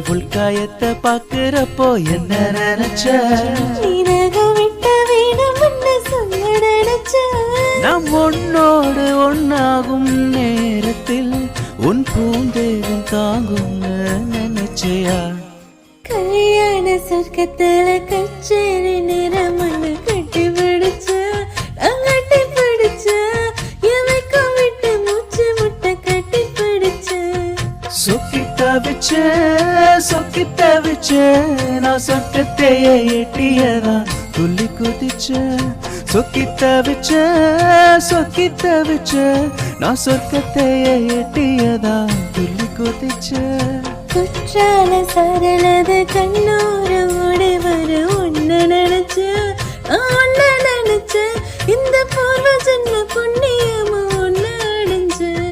உள்காயத்தை பாக்குறப்போ என்ன நினைச்ச நாம் ஒன்னோடு ஒன்னாகும் நேரத்தில் உன் பூந்தேகம் தாங்கும் நினைச்சையா கல்யாண சொர்க்கத்துல கச்சேரி நிறமண்ண கட்டி பிடிச்ச கட்டி பிடிச்ச எவைக்கும் விட்டு மூச்சு முட்டை கட்டி பிடிச்ச சொக்கித்த வச்ச நான் சொர்க்கத்தையே எட்டியதா துள்ளி குதிச்ச சொக்கித்த வச்ச நான் சொர்க்கத்தையே எட்டியதா துள்ளி குதிச்ச குற்றால சரளது கண்ணோர ஓடி வர ஒன்னு நினைச்ச இந்த பூர்வ ஜென்ம பொண்ணு